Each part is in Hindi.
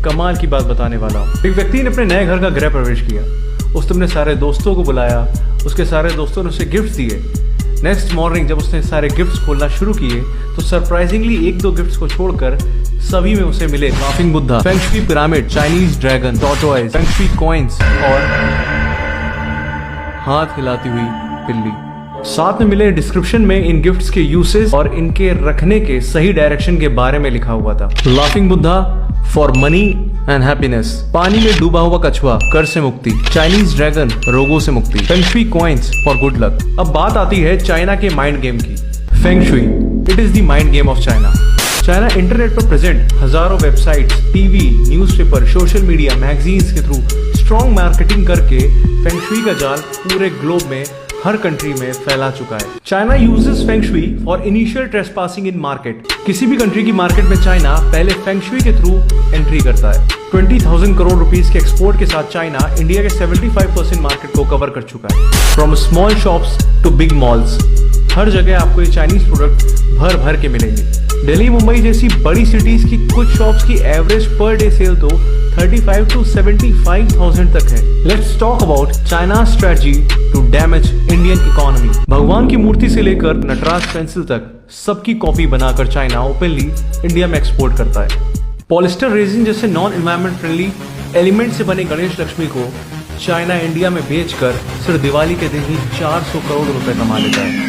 कमाल की बात बताने वाला हूँ। एक व्यक्ति ने अपने नए घर का गृह प्रवेश किया। उसने अपने सारे दोस्तों को बुलाया। उसके सारे दोस्तों ने उसे गिफ्ट दिए। नेक्स्ट मॉर्निंग जब उसने सारे गिफ्ट्स खोलना शुरू किए तो सरप्राइजिंगली एक दो गिफ्ट्स को छोड़कर सभी में उसे मिले laughing Buddha, feng shui pyramid, Chinese dragon, tortoise, feng shui coins और हाथ हिलाती हुई बिल्ली। साथ में मिले डिस्क्रिप्शन में इन गिफ्ट्स के यूसेज और इनके रखने के सही डायरेक्शन के बारे में लिखा हुआ था। Laughing Buddha for money and happiness, पानी में डूबा हुआ कछुआ कर से मुक्ति, चाइनीज ड्रैगन रोगों से मुक्ति, feng shui coins for good luck. अब बात आती है चाइना के माइंड गेम की। Feng shui, it is the mind game of China. China internet पर प्रेजेंट हजारों websites, TV, newspaper, social media, magazines के थ्रू स्ट्रॉन्ग मार्केटिंग करके फेंग शुई का जाल पूरे ग्लोब में हर कंट्री में फैला चुका है। China uses feng shui for initial trespassing in market. किसी भी कंट्री की मार्केट में चाइना पहले फेंग शुई के थ्रू एंट्री करता है। 20,000 करोड़ रुपीस के एक्सपोर्ट के साथ चाइना इंडिया के 75% मार्केट को कवर कर चुका है। From small shops to big malls, हर जगह आपको ये चाइनीज प्रोडक्ट भर भर के मिलेंगे। दिल्ली, मुंबई जैसी बड़ी सिटीज की कुछ शॉप्स की एवरेज पर डे सेल तो 35 to 75,000 तक है। Let's talk about China strategy to damage Indian economy. भगवान की मूर्ति से लेकर नटराज पेंसिल तक सबकी कॉपी बनाकर चाइना ओपनली इंडिया में एक्सपोर्ट करता है। पॉलिस्टर रेजिन जैसे नॉन एनवायरमेंट फ्रेंडली एलिमेंट से बने गणेश लक्ष्मी को चाइना इंडिया में बेचकर सिर्फ दिवाली के दिन ही 400 करोड़ रुपए कमा लेता है।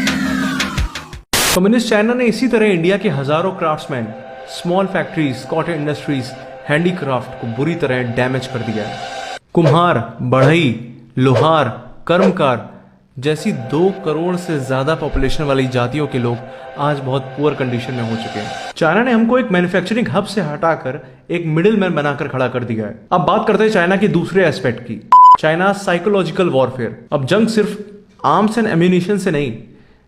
कम्युनिस्ट चाइना ने इसी तरह इंडिया के हजारों craftsman, small factories, cotton industries, handicraft को बुरी तरह डैमेज कर दिया है। कुम्हार, बढ़ई, लोहार, कर्मकार जैसी 2 करोड़ से ज्यादा पॉपुलेशन वाली जातियों के लोग आज बहुत पुअर कंडीशन में हो चुके हैं। चाइना ने हमको एक मैन्युफैक्चरिंग हब से हटाकर एक मिडिल मैन बनाकर खड़ा कर दिया है। अब बात करते हैं चाइना के दूसरे एस्पेक्ट की, चाइना साइकोलॉजिकल वॉरफेयर। अब जंग सिर्फ आर्म्स एंड एम्यूनिशन से नहीं,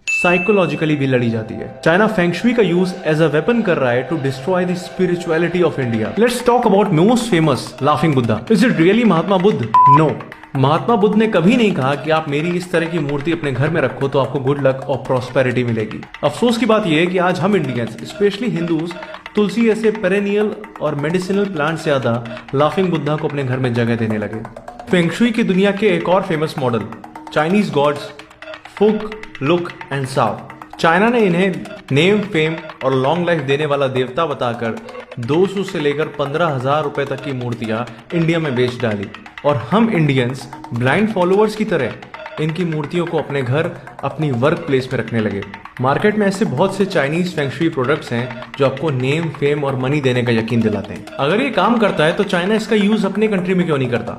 साइकोलॉजिकली भी लड़ी जाती है। चाइना फेंग शुई का यूज एज अ वेपन कर रहा है to destroy the spirituality of India. Let's talk about most famous laughing Buddha. Is it really Mahatma Buddha? No, Mahatma Buddha ने कभी नहीं कहा कि आप मेरी इस तरह की मूर्ति अपने घर में रखो तो आपको गुड लक और प्रॉस्पेरिटी मिलेगी। अफसोस की बात यह है कि आज हम इंडियंस, स्पेशली हिंदूज, तुलसी ऐसे पेरेनियल और मेडिसिनल प्लांट से ज्यादा लाफिंग बुद्धा को अपने घर में जगह देने लगे। फेंग शुई की दुनिया के एक और फेमस मॉडल, चाइनीज गॉड्स फुक, लुक एंड साव। चाइना ने इन्हें नेम, फेम और लॉन्ग लाइफ देने वाला देवता बताकर 200 से लेकर 15,000 रुपए तक की मूर्तियां इंडिया में बेच डाली और हम इंडियंस ब्लाइंड फॉलोअर्स की तरह इनकी मूर्तियों को अपने घर, अपनी वर्क प्लेस में रखने लगे। मार्केट में ऐसे बहुत से चाइनीज फेंग शुई प्रोडक्ट्स हैं जो आपको नेम, फेम और मनी देने का यकीन दिलाते हैं। अगर ये काम करता है तो चाइना इसका यूज अपने कंट्री में क्यों नहीं करता?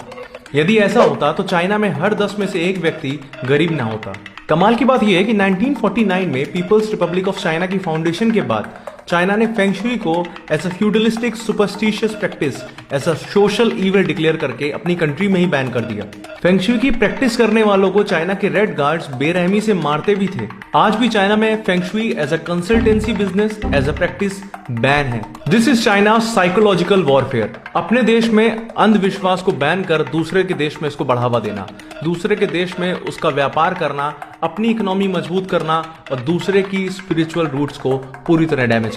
यदि ऐसा होता तो चाइना में हर 10 में से एक व्यक्ति गरीब ना होता। कमाल की बात यह है कि 1949 में पीपल्स रिपब्लिक ऑफ चाइना की फाउंडेशन के बाद चाइना ने फेंग शुई को as a feudalistic superstitious practice, as a social evil declare करके अपनी कंट्री में ही बैन कर दिया। फेंग शुई की प्रैक्टिस करने वालों को चाइना के रेड गार्ड्स बेरहमी से मारते भी थे। आज भी चाइना में feng shui as a consultancy business, as a practice ban है। This is China psychological warfare. अपने देश में अंधविश्वास को बैन कर दूसरे के देश में इसको बढ़ावा देना, दूसरे के देश में उसका व्यापार करना, अपनी इकोनॉमी मजबूत करना और दूसरे की स्पिरिचुअल रूट्स को पूरी तरह डैमेज